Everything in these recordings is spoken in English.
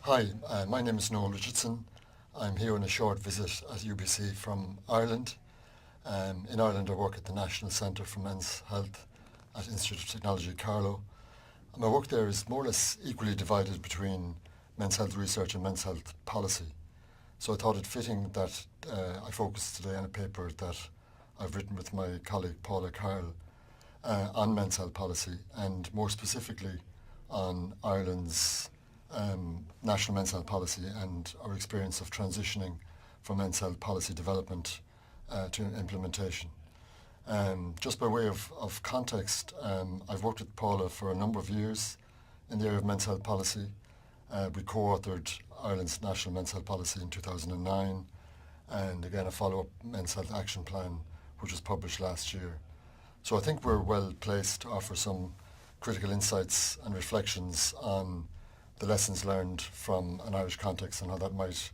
Hi, my name is Noel Richardson. I'm here on a short visit at UBC from Ireland. In Ireland I work at the National Centre for Men's Health at Institute of Technology, Carlow. My work there is more or less equally divided between men's health research and men's health policy. So I thought it fitting that I focus today on a paper that I've written with my colleague Paula Carl on men's health policy, and more specifically on Ireland's national men's health policy and our experience of transitioning from men's health policy development to implementation. Just by way of context, I've worked with Paula for a number of years in the area of men's health policy. We co-authored Ireland's national men's health policy in 2009, and again a follow-up men's health action plan which was published last year. So I think we're well placed to offer some critical insights and reflections on the lessons learned from an Irish context and how that might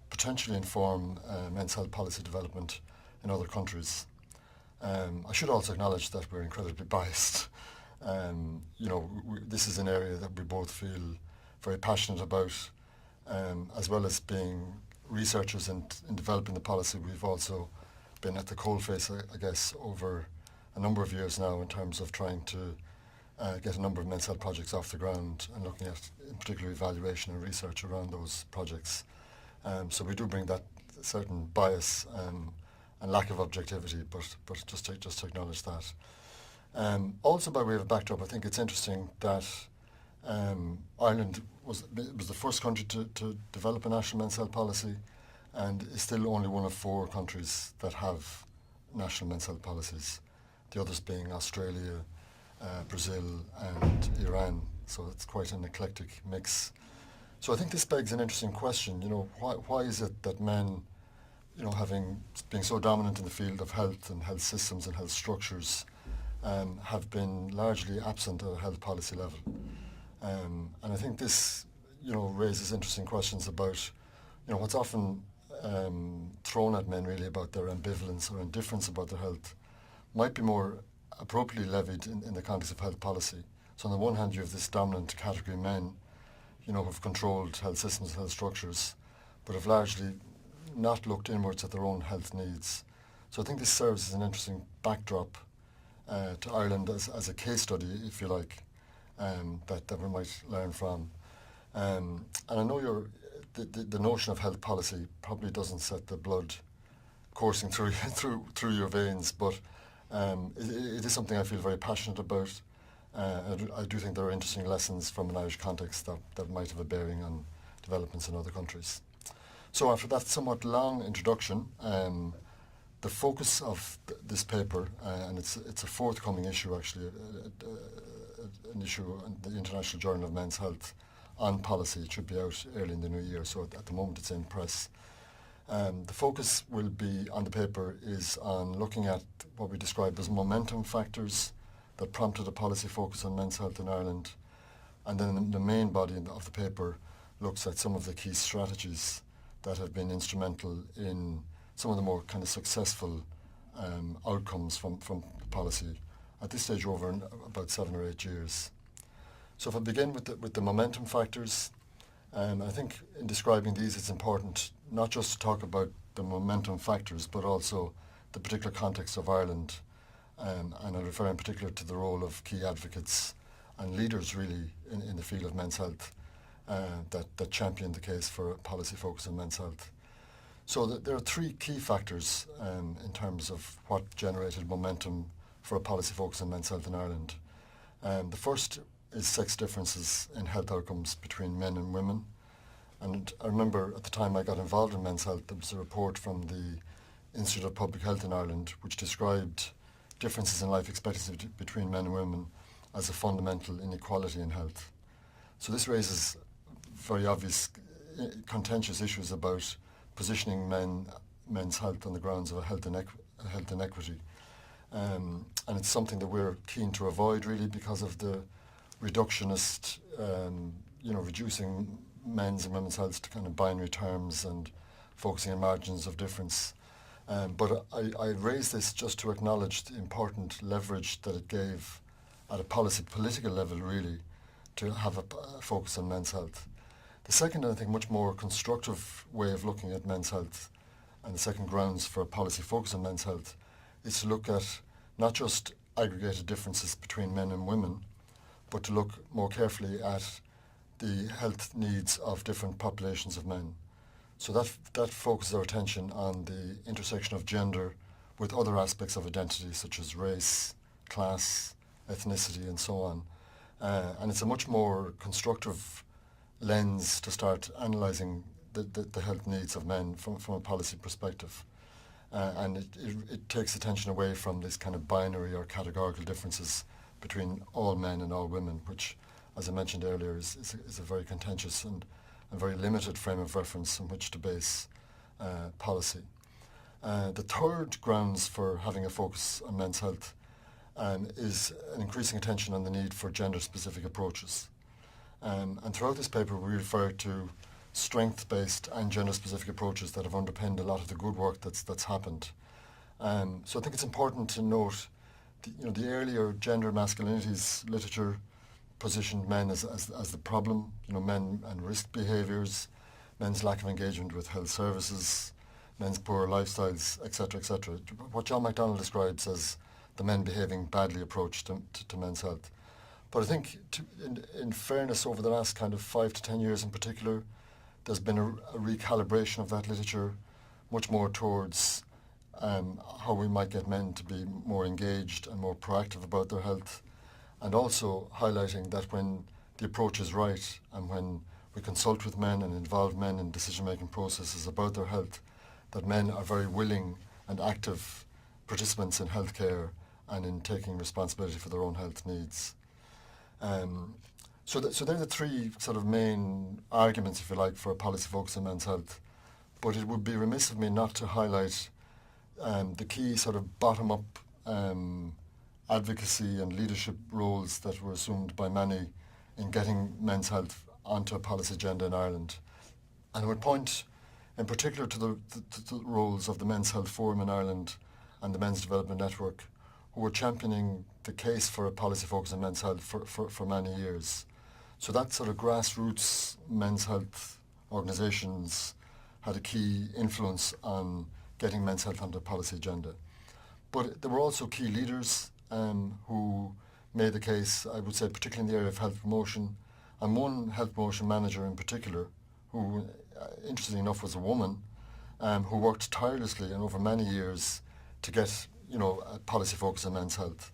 potentially inform men's health policy development in other countries. I should also acknowledge that we're incredibly biased. This is an area that we both feel very passionate about, as well as being researchers in developing the policy. We've also been at the coalface, I guess, over a number of years now in terms of trying to get a number of men's health projects off the ground and looking at, in particular, evaluation and research around those projects. So we do bring that certain bias and lack of objectivity, but just to acknowledge that. Also, by way of backdrop, I think it's interesting that Ireland was the first country to develop a national men's health policy, and is still only one of 4 countries that have national men's health policies, the others being Australia, Brazil and Iran, so it's quite an eclectic mix. So I think this begs an interesting question, why is it that men, being so dominant in the field of health and health systems and health structures, have been largely absent at a health policy level? And I think this, raises interesting questions about, what's often thrown at men really about their ambivalence or indifference about their health might be more appropriately levied in the context of health policy. So on the one hand you have this dominant category men, who've controlled health systems and health structures, but have largely not looked inwards at their own health needs. So I think this serves as an interesting backdrop to Ireland as a case study, if you like, that we might learn from. And I know the notion of health policy probably doesn't set the blood coursing through your veins, but it is something I feel very passionate about. I do think there are interesting lessons from an Irish context that might have a bearing on developments in other countries. So after that somewhat long introduction, the focus of this paper, and it's a forthcoming issue actually, an issue in the International Journal of Men's Health on policy. It should be out early in the new year, so at the moment it's in press. The focus will be on the paper is on looking at what we describe as momentum factors that prompted a policy focus on men's health in Ireland, and then the main body of the paper looks at some of the key strategies that have been instrumental in some of the more kind of successful outcomes from policy at this stage over about 7 or 8 years. So if I begin with the momentum factors, I think in describing these it's important not just to talk about the momentum factors, but also the particular context of Ireland, and I refer in particular to the role of key advocates and leaders really in the field of men's health that champion the case for a policy focus on men's health. So there are 3 key factors in terms of what generated momentum for a policy focus on men's health in Ireland. The first is sex differences in health outcomes between men and women. And I remember at the time I got involved in men's health, there was a report from the Institute of Public Health in Ireland which described differences in life expectancy between men and women as a fundamental inequality in health. So this raises very obvious contentious issues about positioning men's health on the grounds of a health inequity. And it's something that we're keen to avoid really because of the reductionist, reducing men's and women's health to kind of binary terms and focusing on margins of difference. But I raise this just to acknowledge the important leverage that it gave at a political level really to have a focus on men's health. The second, and I think, much more constructive way of looking at men's health, and the second grounds for a policy focus on men's health, is to look at not just aggregated differences between men and women, but to look more carefully at the health needs of different populations of men. So that focuses our attention on the intersection of gender with other aspects of identity, such as race, class, ethnicity, and so on. And it's a much more constructive lens to start analysing the health needs of men from a policy perspective. And it takes attention away from this kind of binary or categorical differences between all men and all women, which, as I mentioned earlier, is a very contentious and very limited frame of reference on which to base policy. The third grounds for having a focus on men's health is an increasing attention on the need for gender-specific approaches. And throughout this paper we refer to strength-based and gender-specific approaches that have underpinned a lot of the good work that's happened. So I think it's important to note the earlier gender masculinities literature positioned men as the problem, men and risk behaviours, men's lack of engagement with health services, men's poor lifestyles, etc., etc. What John MacDonald describes as the men behaving badly approach to men's health. But I think, in fairness, over the last kind of 5 to 10 years in particular, there's been a recalibration of that literature, much more towards how we might get men to be more engaged and more proactive about their health, and also highlighting that when the approach is right and when we consult with men and involve men in decision-making processes about their health, that men are very willing and active participants in healthcare and in taking responsibility for their own health needs. So they're the three sort of main arguments, if you like, for a policy focus on men's health. But it would be remiss of me not to highlight the key sort of bottom-up advocacy and leadership roles that were assumed by many in getting men's health onto a policy agenda in Ireland. And I would point in particular to the roles of the Men's Health Forum in Ireland and the Men's Development Network, who were championing the case for a policy focus on men's health for many years. So that sort of grassroots men's health organisations had a key influence on getting men's health onto the policy agenda. But there were also key leaders who made the case, I would say, particularly in the area of health promotion, and one health promotion manager in particular, who, interestingly enough, was a woman, who worked tirelessly and over many years to get a policy focus on men's health.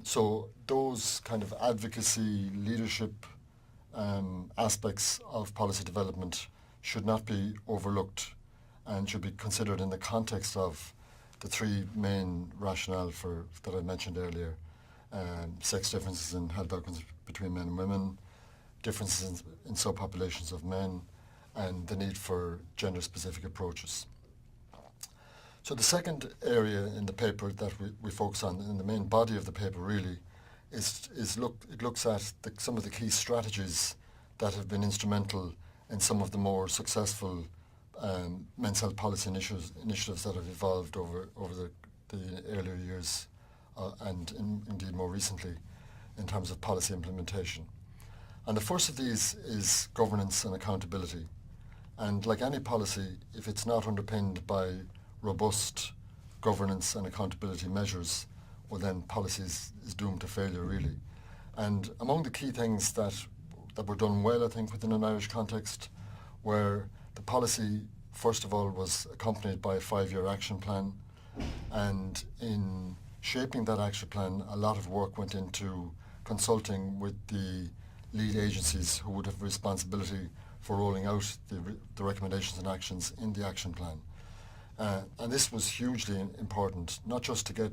So those kind of advocacy, leadership aspects of policy development should not be overlooked and should be considered in the context of the three main rationale that I mentioned earlier: sex differences in health outcomes between men and women, differences in subpopulations of men, and the need for gender-specific approaches. So the second area in the paper that we focus on, in the main body of the paper really, it looks at some of the key strategies that have been instrumental in some of the more successful men's health policy initiatives that have evolved over the earlier years and indeed more recently in terms of policy implementation. And the first of these is governance and accountability. And like any policy, if it's not underpinned by robust governance and accountability measures, well then policy is doomed to failure really. And among the key things that were done well, I think, within an Irish context, where the policy, first of all, was accompanied by a 5-year action plan, and in shaping that action plan, a lot of work went into consulting with the lead agencies who would have responsibility for rolling out the recommendations and actions in the action plan. And this was hugely important, not just to get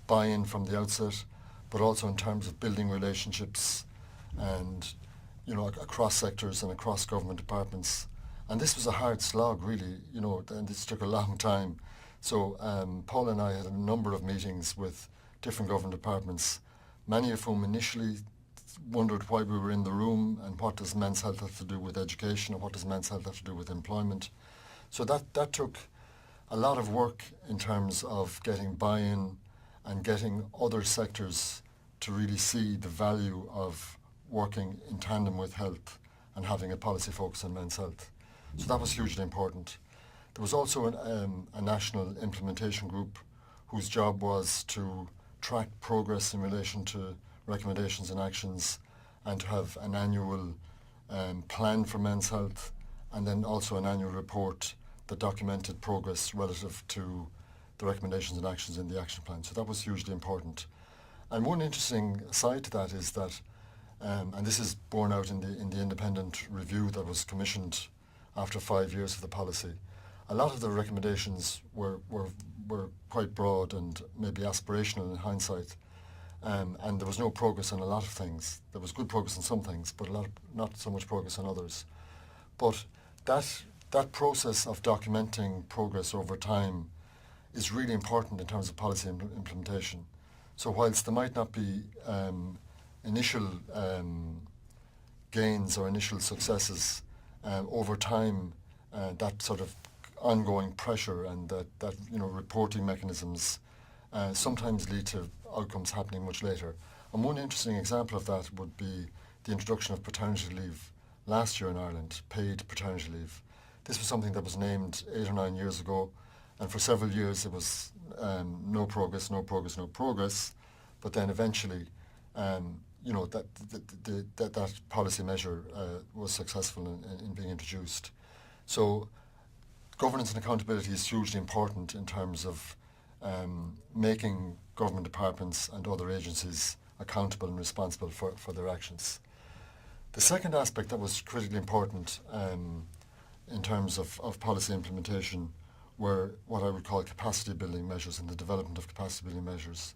buy-in from the outset, but also in terms of building relationships and, across sectors and across government departments. And this was a hard slog, really, and this took a long time. So Paul and I had a number of meetings with different government departments, many of whom initially wondered why we were in the room and what does men's health have to do with education and what does men's health have to do with employment. So that took a lot of work in terms of getting buy-in and getting other sectors to really see the value of working in tandem with health and having a policy focus on men's health. So that was hugely important. There was also a national implementation group whose job was to track progress in relation to recommendations and actions, and to have an annual plan for men's health, and then also an annual report that documented progress relative to the recommendations and actions in the action plan. So that was hugely important. And one interesting side to that is that, and this is borne out in the independent review that was commissioned after 5 years of the policy, a lot of the recommendations were quite broad and maybe aspirational in hindsight, and there was no progress on a lot of things. There was good progress on some things, but not so much progress on others. But that process of documenting progress over time is really important in terms of policy implementation. So whilst there might not be initial gains or initial successes, over time that sort of ongoing pressure and that reporting mechanisms sometimes lead to outcomes happening much later. And one interesting example of that would be the introduction of paternity leave last year in Ireland, paid paternity leave. This was something that was named 8 or 9 years ago, and for several years it was no progress, no progress, no progress. But then eventually, that policy measure was successful in being introduced. So governance and accountability is hugely important in terms of making government departments and other agencies accountable and responsible for their actions. The second aspect that was critically important in terms of policy implementation were what I would call capacity building measures and the development of capacity building measures.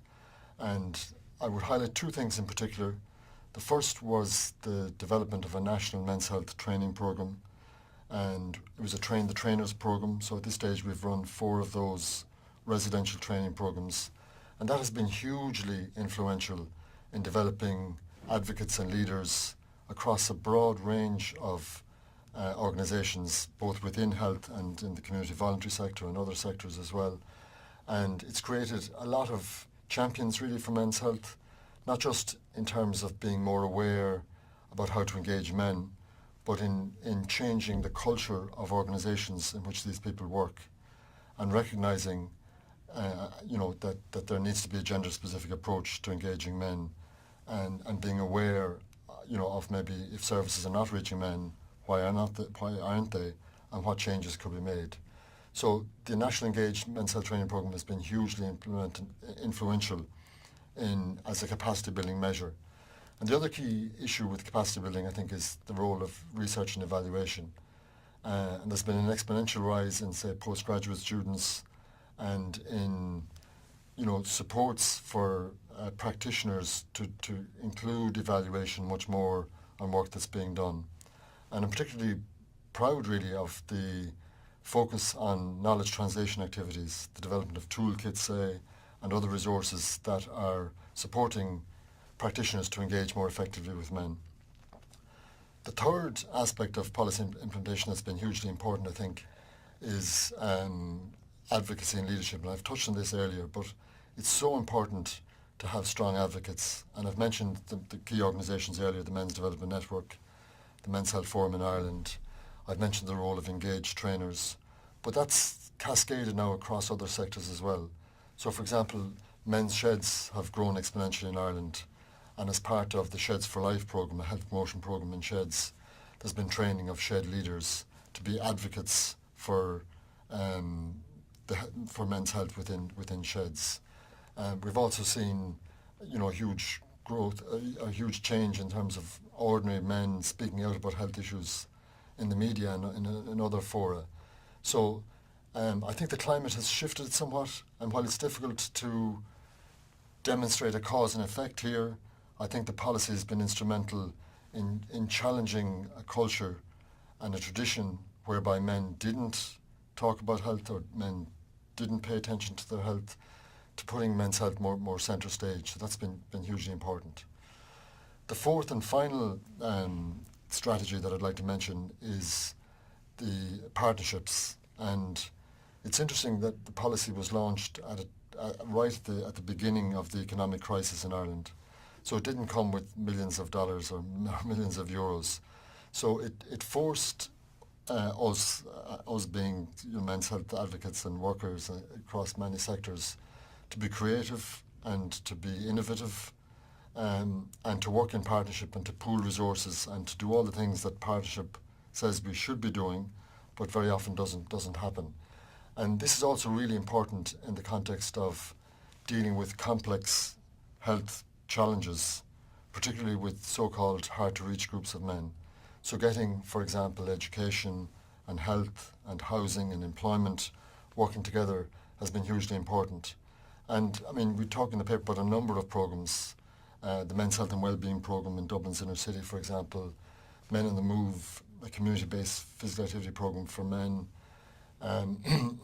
And I would highlight two things in particular. The first was the development of a national men's health training programme, and it was a Train the Trainers programme. So at this stage we've run 4 of those residential training programmes, and that has been hugely influential in developing advocates and leaders across a broad range of organisations, both within health and in the community voluntary sector and other sectors as well. And it's created a lot of champions really for men's health, not just in terms of being more aware about how to engage men, but in changing the culture of organisations in which these people work, and recognising that there needs to be a gender-specific approach to engaging men, and being aware of maybe if services are not reaching men, why aren't they, and what changes could be made. So the National Engaged Men's Health Training Programme has been hugely influential as a capacity building measure. And the other key issue with capacity building, I think, is the role of research and evaluation. And there's been an exponential rise in, say, postgraduate students and in supports for practitioners to include evaluation much more on work that's being done. And I'm particularly proud really of the focus on knowledge translation activities, the development of toolkits, say, and other resources that are supporting practitioners to engage more effectively with men. The third aspect of policy implementation that's been hugely important, I think, is advocacy and leadership. And I've touched on this earlier, but it's so important to have strong advocates. And I've mentioned the key organisations earlier, the Men's Development Network, the Men's Health Forum in Ireland. I've mentioned the role of engaged trainers, but that's cascaded now across other sectors as well. So, for example, men's sheds have grown exponentially in Ireland, and as part of the Sheds for Life programme, a health promotion programme in sheds, there's been training of shed leaders to be advocates for men's health within sheds. We've also seen, huge growth, a huge change in terms of ordinary men speaking out about health issues in the media and in other fora. So I think the climate has shifted somewhat, and while it's difficult to demonstrate a cause and effect here, I think the policy has been instrumental in challenging a culture and a tradition whereby men didn't talk about health, or men didn't pay attention to their health, to putting men's health more centre stage. So that's been hugely important. The fourth and final strategy that I'd like to mention is the partnerships. And it's interesting that the policy was launched right at the beginning of the economic crisis in Ireland. So it didn't come with millions of dollars or millions of euros. So it forced us being men's health advocates and workers across many sectors to be creative and to be innovative, and to work in partnership and to pool resources and to do all the things that partnership says we should be doing, but very often doesn't happen. And this is also really important in the context of dealing with complex health challenges, particularly with so-called hard-to-reach groups of men. So getting, for example, education and health and housing and employment working together has been hugely important. And I mean, we talk in the paper about a number of programs, the Men's Health and Wellbeing Programme in Dublin's inner city, for example, Men on the Move, a community-based physical activity programme for men,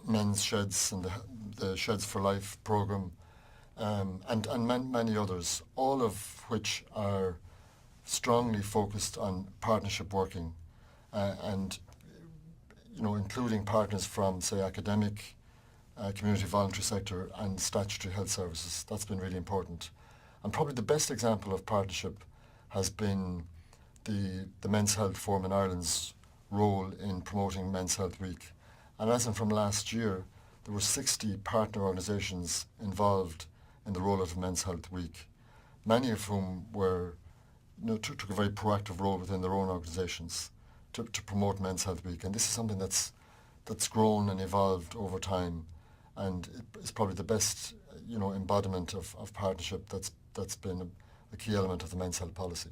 Men's Sheds and the Sheds for Life programme, and many others, all of which are strongly focused on partnership working, and including partners from, say, academic, community voluntary sector and statutory health services. That's been really important. And probably the best example of partnership has been the Men's Health Forum in Ireland's role in promoting Men's Health Week. And as in from last year, there were 60 partner organisations involved in the rollout of Men's Health Week, many of whom took a very proactive role within their own organisations to promote Men's Health Week. And this is something that's grown and evolved over time, and it's probably the best embodiment of partnership that's been a key element of the Men's Health policy.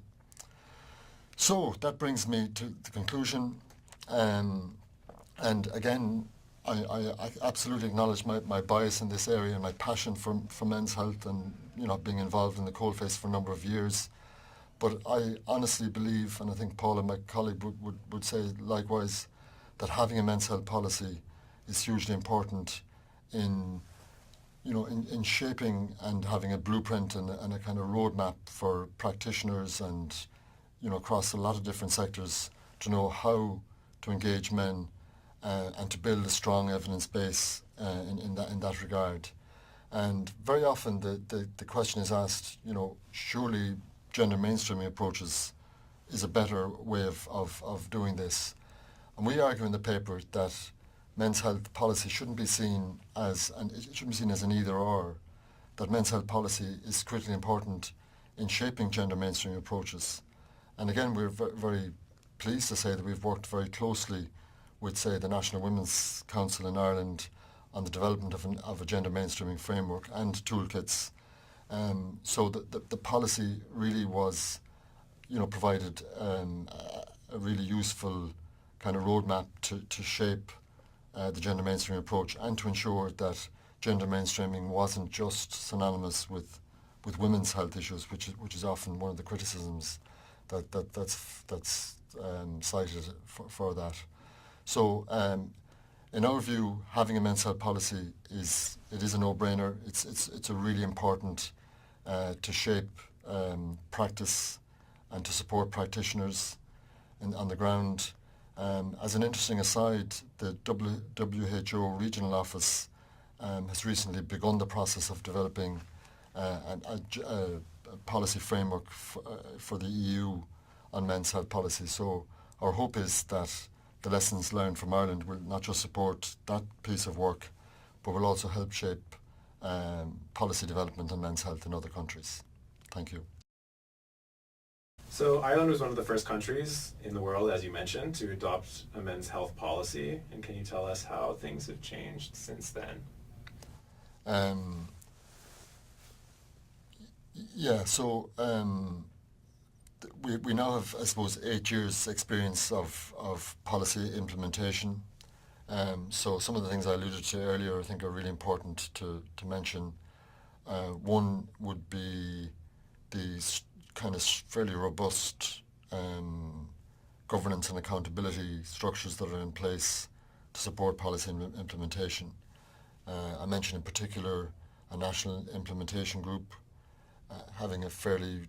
So that brings me to the conclusion, and again, I absolutely acknowledge my bias in this area and my passion for men's health, and being involved in the coalface for a number of years. But I honestly believe, and I think Paula, my colleague, would say likewise, that having a men's health policy is hugely important in shaping and having a blueprint and a kind of roadmap for practitioners and across a lot of different sectors to know how to engage men and to build a strong evidence base in that regard. And very often the question is asked, surely gender mainstreaming approaches is a better way of doing this. And we argue in the paper that men's health policy shouldn't be seen as an either or, that men's health policy is critically important in shaping gender mainstreaming approaches. And again, we're very pleased to say that we've worked very closely with, say, the National Women's Council in Ireland on the development of a gender mainstreaming framework and toolkits. So the policy really was, provided a really useful kind of roadmap to shape the gender mainstreaming approach and to ensure that gender mainstreaming wasn't just synonymous with women's health issues, which is often one of the criticisms that's cited for that. So in our view, having a men's health policy is a no-brainer. It's a really important to shape practice and to support practitioners on the ground. As an interesting aside, the WHO regional office has recently begun the process of developing a policy framework for the EU on men's health policy. So our hope is that the lessons learned from Ireland will not just support that piece of work, but will also help shape policy development on men's health in other countries. Thank you. So Ireland was one of the first countries in the world, as you mentioned, to adopt a men's health policy. And can you tell us how things have changed since then? So we now have, I suppose, 8 years' experience of policy implementation. So some of the things I alluded to earlier I think are really important to mention. One would be the kind of fairly robust governance and accountability structures that are in place to support policy implementation. I mentioned in particular a national implementation group having a fairly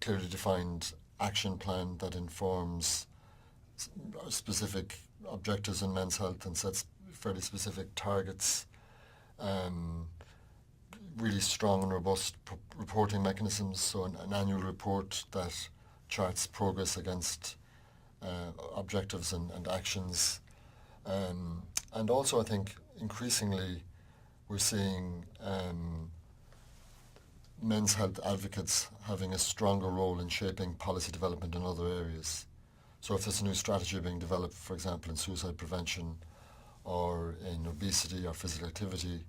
clearly defined action plan that informs specific objectives in men's health and sets fairly specific targets, really strong and robust reporting mechanisms, so an annual report that charts progress against objectives and actions. And also I think increasingly we're seeing men's health advocates having a stronger role in shaping policy development in other areas. So if there's a new strategy being developed, for example, in suicide prevention or in obesity or physical activity,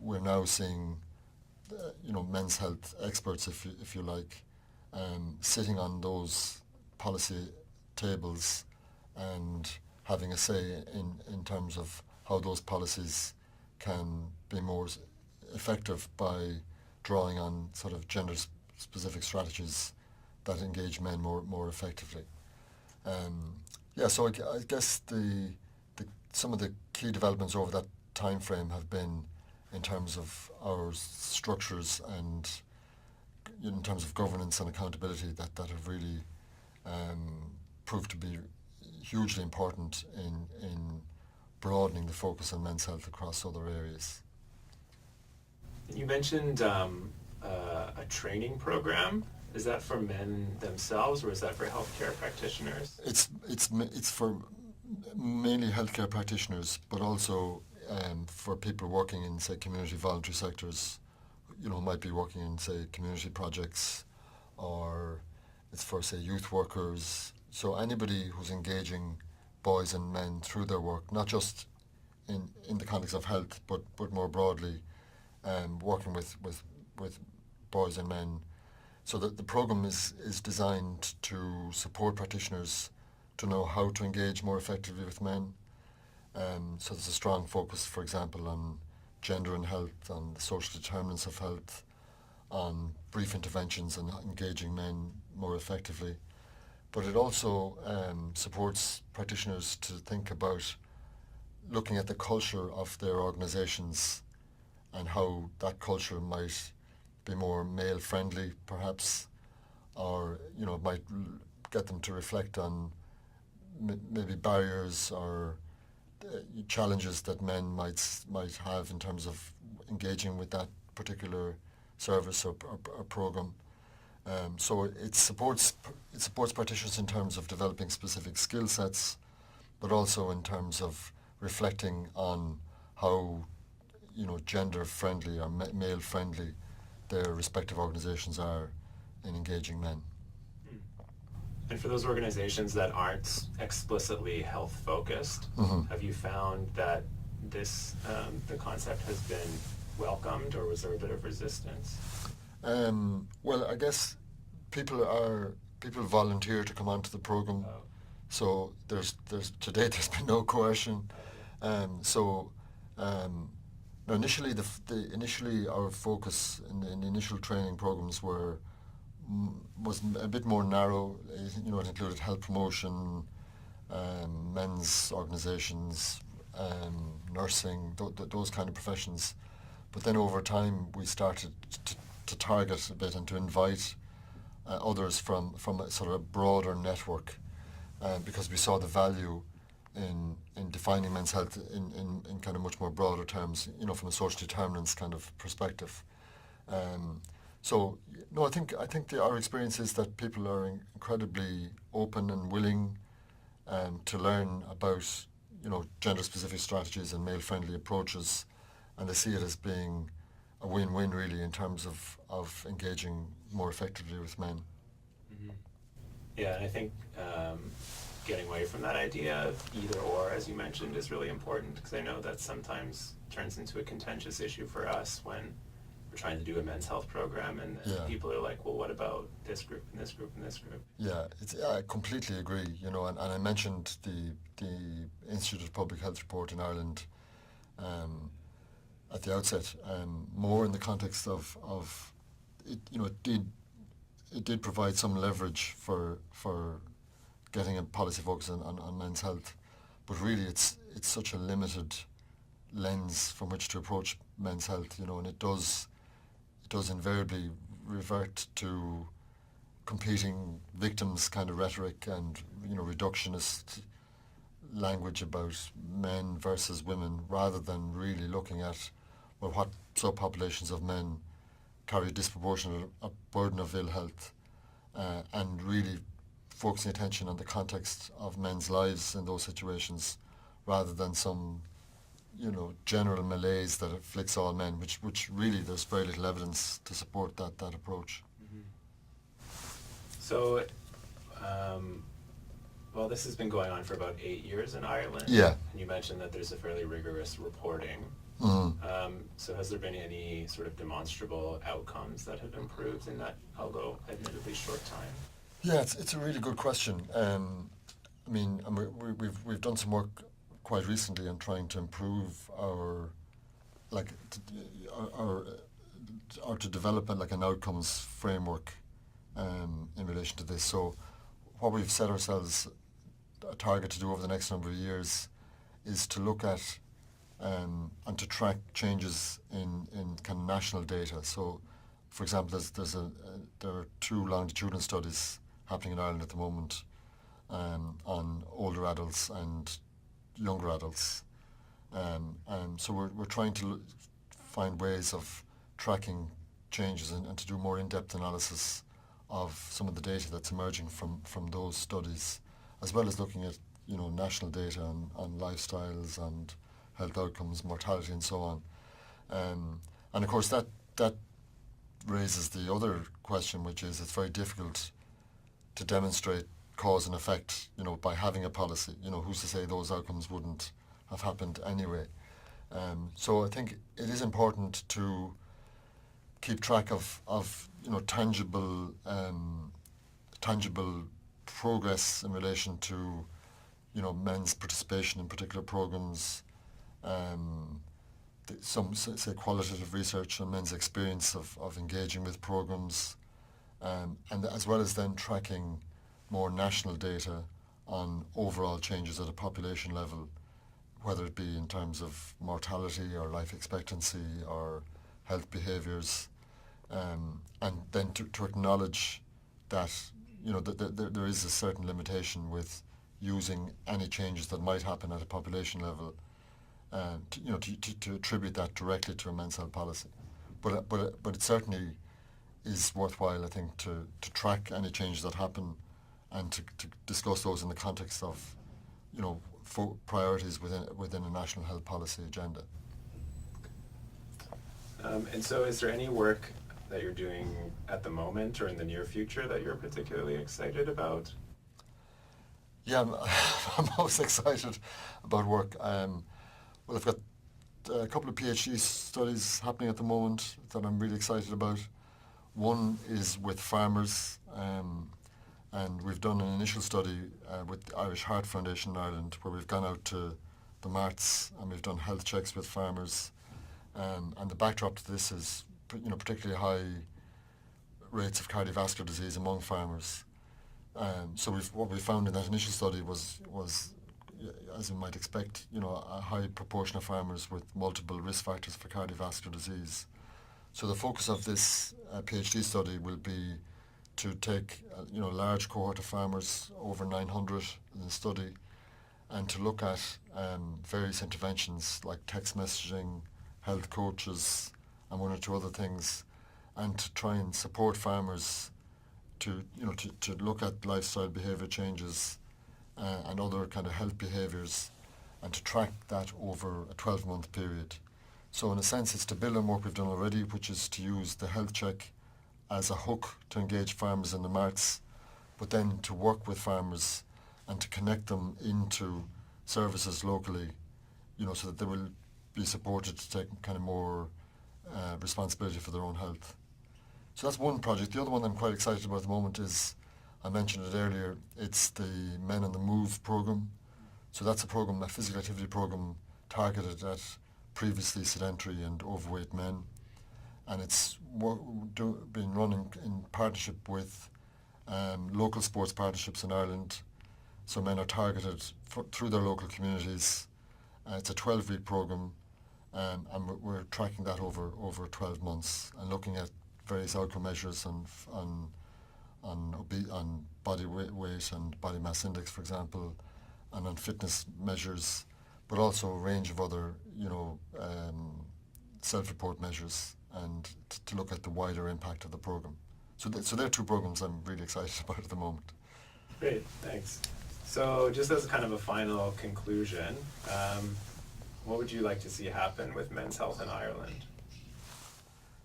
we're now seeing, men's health experts, if you like, sitting on those policy tables and having a say in terms of how those policies can be more effective by drawing on sort of gender-specific strategies that engage men more effectively. So I guess some of the key developments over that time frame have been in terms of our structures and in terms of governance and accountability that have really proved to be hugely important in broadening the focus on men's health across other areas. You mentioned a training program. Is that for men themselves, or is that for healthcare practitioners? It's for mainly healthcare practitioners, but also for people working in, say, community voluntary sectors, who might be working in, say, community projects, or it's for, say, youth workers. So anybody who's engaging boys and men through their work, not just in the context of health, but more broadly, working with boys and men. So that the program is designed to support practitioners to know how to engage more effectively with men. So there's a strong focus, for example, on gender and health, on the social determinants of health, on brief interventions and engaging men more effectively. But it also supports practitioners to think about looking at the culture of their organisations and how that culture might be more male-friendly, perhaps, or it might get them to reflect on maybe barriers or challenges that men might have in terms of engaging with that particular service or program. So it supports practitioners in terms of developing specific skill sets, but also in terms of reflecting on how gender-friendly or male-friendly their respective organisations are in engaging men. And for those organizations that aren't explicitly health-focused, have you found that this the concept has been welcomed, or was there a bit of resistance? Well, I guess people volunteer to come onto the program, so there's to date there's been no coercion. Initially our focus in the initial training programs was a bit more narrow. It included health promotion, men's organisations, nursing, those kind of professions. But then over time we started to target a bit and to invite others from a sort of broader network, because we saw the value in defining men's health in kind of much more broader terms, from a social determinants kind of perspective. I think our experience is that people are incredibly open and willing to learn about gender-specific strategies and male-friendly approaches, and they see it as being a win-win really in terms of engaging more effectively with men. Mm-hmm. Yeah, and I think getting away from that idea of either or, as you mentioned, is really important, because I know that sometimes turns into a contentious issue for us when we're trying to do a men's health program and people are like, well, what about this group and this group and this group? Yeah, I completely agree, and I mentioned the Institute of Public Health report in Ireland at the outset, more in the context of it, it did provide some leverage for getting a policy focus on men's health, but really it's such a limited lens from which to approach men's health, and it does invariably revert to competing victims kind of rhetoric and reductionist language about men versus women, rather than really looking at what subpopulations of men carry a disproportionate burden of ill health, and really focusing attention on the context of men's lives in those situations, rather than some, general malaise that afflicts all men, which really there's very little evidence to support that approach. Mm-hmm. So, well, this has been going on for about 8 years in Ireland. Yeah. And you mentioned that there's a fairly rigorous reporting. Mm-hmm. So has there been any sort of demonstrable outcomes that have improved in that, although admittedly short time? Yeah, it's a really good question. We've done some work quite recently on trying to improve our to develop an outcomes framework in relation to this. So what we've set ourselves a target to do over the next number of years is to look at and to track changes in kind of national data. So, for example, there are 2 longitudinal studies happening in Ireland at the moment on older adults and younger adults, and so we're trying to find ways of tracking changes and to do more in-depth analysis of some of the data that's emerging from those studies, as well as looking at national data on lifestyles and health outcomes, mortality, and so on. And of course that raises the other question, which is it's very difficult to demonstrate cause and effect, by having a policy. Who's to say those outcomes wouldn't have happened anyway? So I think it is important to keep track of tangible progress in relation to men's participation in particular programs, some say qualitative research on men's experience of engaging with programs, and as well as then tracking more national data on overall changes at a population level, whether it be in terms of mortality or life expectancy or health behaviours, and then to acknowledge that there is a certain limitation with using any changes that might happen at a population level, to attribute that directly to a men's health policy. But it certainly is worthwhile, I think, to track any changes that happen and to discuss those in the context of priorities within a national health policy agenda. And so is there any work that you're doing at the moment or in the near future that you're particularly excited about? Yeah, I'm always excited about work. Well, I've got a couple of PhD studies happening at the moment that I'm really excited about. One is with farmers, and we've done an initial study with the Irish Heart Foundation in Ireland, where we've gone out to the marts and we've done health checks with farmers. And the backdrop to this is particularly high rates of cardiovascular disease among farmers. So what we found in that initial study was, as you might expect, a high proportion of farmers with multiple risk factors for cardiovascular disease. So the focus of this PhD study will be to take a large cohort of farmers, over 900 in the study, and to look at various interventions like text messaging, health coaches, and 1 or 2 other things, and to try and support farmers to look at lifestyle behaviour changes and other kind of health behaviours, and to track that over a 12-month period. So in a sense, it's to build on work we've done already, which is to use the health check as a hook to engage farmers in the marts, but then to work with farmers and to connect them into services locally, so that they will be supported to take kind of more responsibility for their own health. So that's one project. The other one I'm quite excited about at the moment is, I mentioned it earlier, it's the Men on the Move programme. So that's a physical activity programme targeted at previously sedentary and overweight men. And it's been run in partnership with local sports partnerships in Ireland. So men are targeted through their local communities. It's a 12-week programme, and we're tracking that over 12 months and looking at various outcome measures on body weight and body mass index, for example, and on fitness measures, but also a range of other, self-report measures, and to look at the wider impact of the programme. So they're 2 programmes I'm really excited about at the moment. Great, thanks. So just as kind of a final conclusion, what would you like to see happen with men's health in Ireland?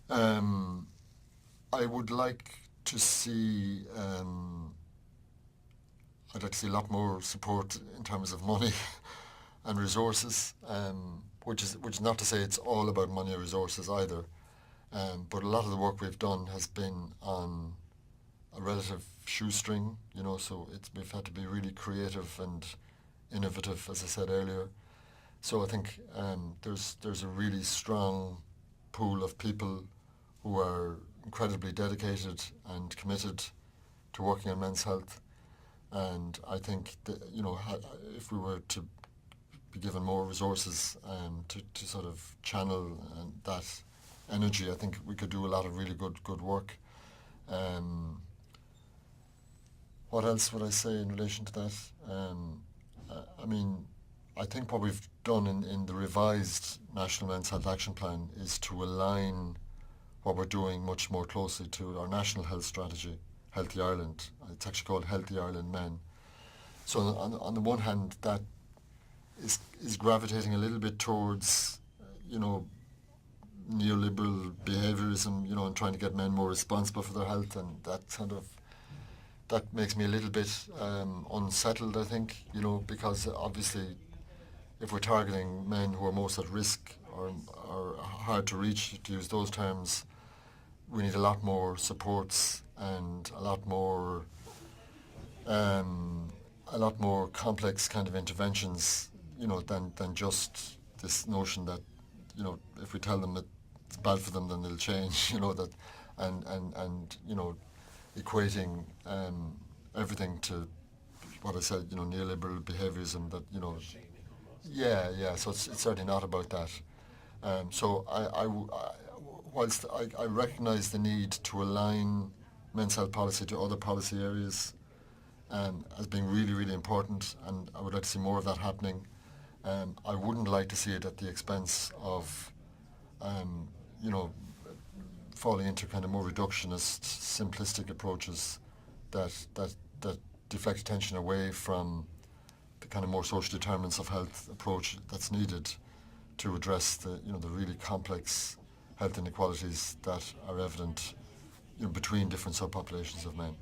I would like to see I'd like to see a lot more support in terms of money and resources, which is not to say it's all about money or resources either. But a lot of the work we've done has been on a relative shoestring, so we've had to be really creative and innovative, as I said earlier. So I think there's a really strong pool of people who are incredibly dedicated and committed to working on men's health. And I think that, if we were to be given more resources to sort of channel that energy, I think we could do a lot of really good work. What else would I say in relation to that? I mean, I think what we've done in the revised National Men's Health Action Plan is to align what we're doing much more closely to our national health strategy, Healthy Ireland. It's actually called Healthy Ireland Men. So on the one hand, that is gravitating a little bit towards, neoliberal behaviorism, and trying to get men more responsible for their health, and that makes me a little bit unsettled, I think, because obviously if we're targeting men who are most at risk or hard to reach, to use those terms, we need a lot more supports and a lot more complex kind of interventions, than just this notion that, if we tell them it's bad for them, then they'll change, that, and equating everything to what I said, neoliberal behaviorism, that, Shaming almost. yeah, so it's certainly not about that. So whilst I recognise the need to align men's health policy to other policy areas as being really, really important, and I would like to see more of that happening, I wouldn't like to see it at the expense of, falling into kind of more reductionist, simplistic approaches that deflect attention away from the kind of more social determinants of health approach that's needed to address the really complex health inequalities that are evident between different subpopulations of men.